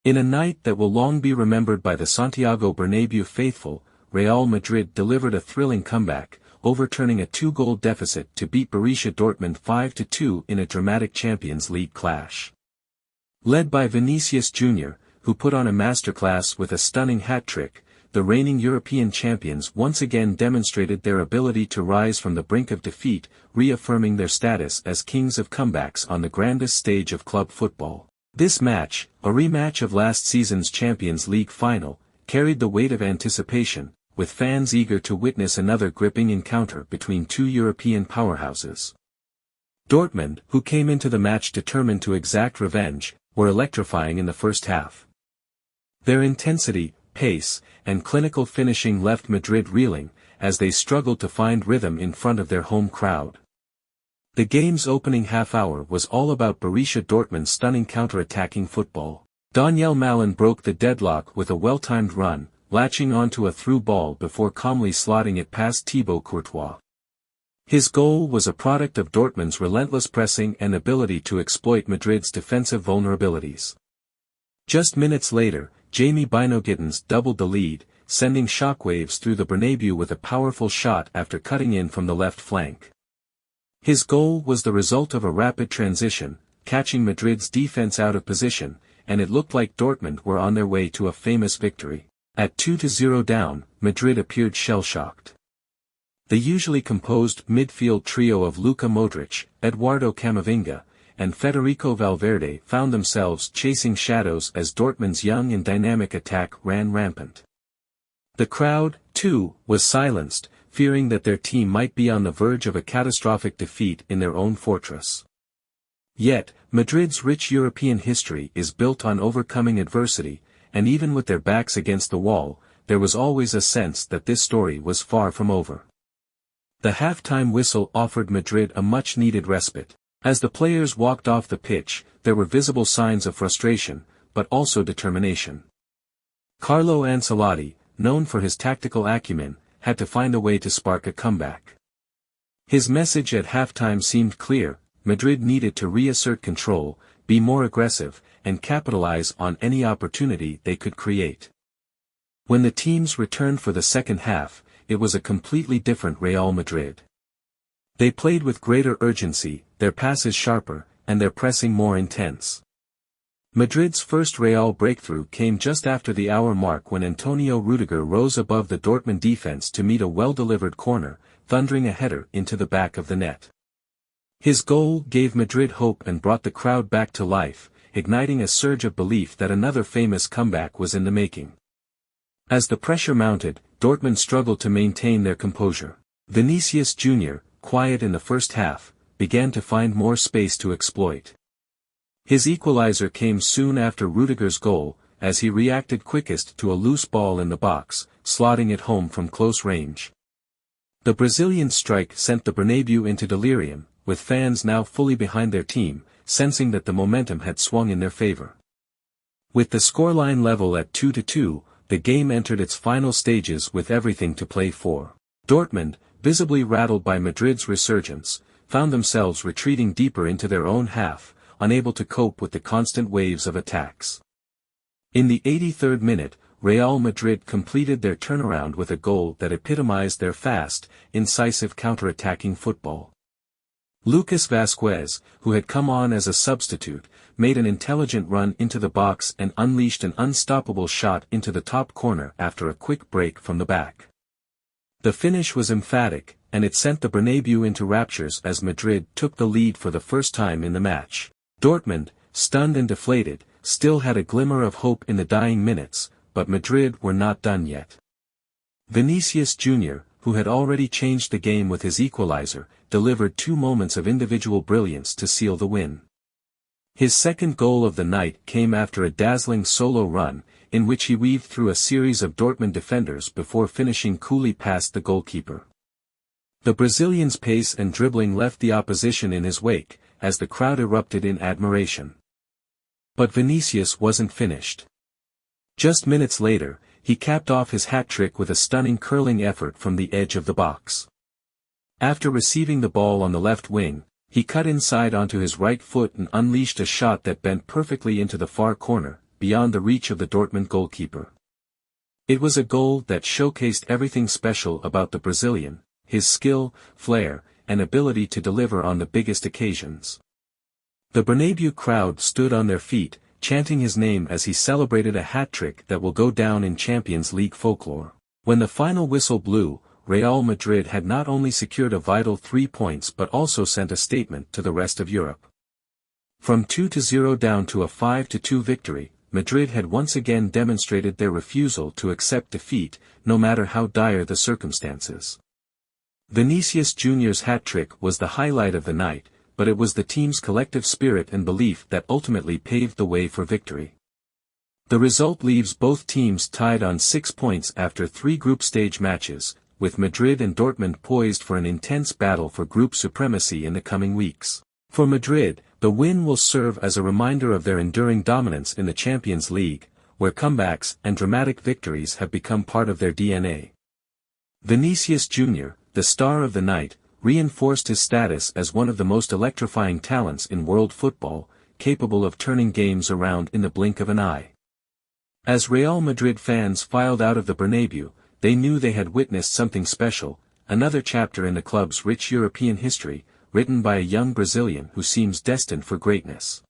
In a night that will long be remembered by the Santiago Bernabéu faithful, Real Madrid delivered a thrilling comeback, overturning a 2-goal deficit to beat Borussia Dortmund 5-2 in a dramatic Champions League clash. Led by Vinícius Júnior, who put on a masterclass with a stunning hat-trick, the reigning European champions once again demonstrated their ability to rise from the brink of defeat, reaffirming their status as kings of comebacks on the grandest stage of club football. This match, a rematch of last season's Champions League final, carried the weight of anticipation, with fans eager to witness another gripping encounter between two European powerhouses. Dortmund, who came into the match determined to exact revenge, were electrifying in the first half. Their intensity, pace, and clinical finishing left Madrid reeling, as they struggled to find rhythm in front of their home crowd. The game's opening half-hour was all about Borussia Dortmund's stunning counter-attacking football. Donyell Malen broke the deadlock with a well-timed run, latching onto a through ball before calmly slotting it past Thibaut Courtois. His goal was a product of Dortmund's relentless pressing and ability to exploit Madrid's defensive vulnerabilities. Just minutes later, Bynoe-Gittens doubled the lead, sending shockwaves through the Bernabéu with a powerful shot after cutting in from the left flank. His goal was the result of a rapid transition, catching Madrid's defense out of position, and it looked like Dortmund were on their way to a famous victory. At 2-0 down, Madrid appeared shell-shocked. The usually composed midfield trio of Luka Modric, Eduardo Camavinga, and Federico Valverde found themselves chasing shadows as Dortmund's young and dynamic attack ran rampant. The crowd, too, was silenced, fearing that their team might be on the verge of a catastrophic defeat in their own fortress. Yet, Madrid's rich European history is built on overcoming adversity, and even with their backs against the wall, there was always a sense that this story was far from over. The halftime whistle offered Madrid a much-needed respite. As the players walked off the pitch, there were visible signs of frustration, but also determination. Carlo Ancelotti, known for his tactical acumen, had to find a way to spark a comeback. His message at halftime seemed clear: Madrid needed to reassert control, be more aggressive, and capitalize on any opportunity they could create. When the teams returned for the second half, it was a completely different Real Madrid. They played with greater urgency, their passes sharper, and their pressing more intense. Madrid's first Real breakthrough came just after the hour mark when Antonio Rüdiger rose above the Dortmund defense to meet a well-delivered corner, thundering a header into the back of the net. His goal gave Madrid hope and brought the crowd back to life, igniting a surge of belief that another famous comeback was in the making. As the pressure mounted, Dortmund struggled to maintain their composure. Vinícius Júnior, quiet in the first half, began to find more space to exploit. His equalizer came soon after Rüdiger's goal, as he reacted quickest to a loose ball in the box, slotting it home from close range. The Brazilian's strike sent the Bernabéu into delirium, with fans now fully behind their team, sensing that the momentum had swung in their favor. With the scoreline level at 2-2, the game entered its final stages with everything to play for. Dortmund, visibly rattled by Madrid's resurgence, found themselves retreating deeper into their own half, unable to cope with the constant waves of attacks. In the 83rd minute, Real Madrid completed their turnaround with a goal that epitomized their fast, incisive counter-attacking football. Lucas Vázquez, who had come on as a substitute, made an intelligent run into the box and unleashed an unstoppable shot into the top corner after a quick break from the back. The finish was emphatic, and it sent the Bernabéu into raptures as Madrid took the lead for the first time in the match. Dortmund, stunned and deflated, still had a glimmer of hope in the dying minutes, but Madrid were not done yet. Vinícius Júnior, who had already changed the game with his equalizer, delivered 2 moments of individual brilliance to seal the win. His second goal of the night came after a dazzling solo run, in which he weaved through a series of Dortmund defenders before finishing coolly past the goalkeeper. The Brazilian's pace and dribbling left the opposition in his wake, as the crowd erupted in admiration. But Vinícius wasn't finished. Just minutes later, he capped off his hat-trick with a stunning curling effort from the edge of the box. After receiving the ball on the left wing, he cut inside onto his right foot and unleashed a shot that bent perfectly into the far corner, beyond the reach of the Dortmund goalkeeper. It was a goal that showcased everything special about the Brazilian, his skill, flair, and ability to deliver on the biggest occasions. The Bernabéu crowd stood on their feet, chanting his name as he celebrated a hat-trick that will go down in Champions League folklore. When the final whistle blew, Real Madrid had not only secured a vital 3 points but also sent a statement to the rest of Europe. From 2-0 down to a 5-2 victory, Madrid had once again demonstrated their refusal to accept defeat, no matter how dire the circumstances. Vinícius Júnior's hat-trick was the highlight of the night, but it was the team's collective spirit and belief that ultimately paved the way for victory. The result leaves both teams tied on 6 points after 3 group stage matches, with Madrid and Dortmund poised for an intense battle for group supremacy in the coming weeks. For Madrid, the win will serve as a reminder of their enduring dominance in the Champions League, where comebacks and dramatic victories have become part of their DNA. Vinícius Júnior, the star of the night, reinforced his status as one of the most electrifying talents in world football, capable of turning games around in the blink of an eye. As Real Madrid fans filed out of the Bernabéu, they knew they had witnessed something special, another chapter in the club's rich European history, written by a young Brazilian who seems destined for greatness.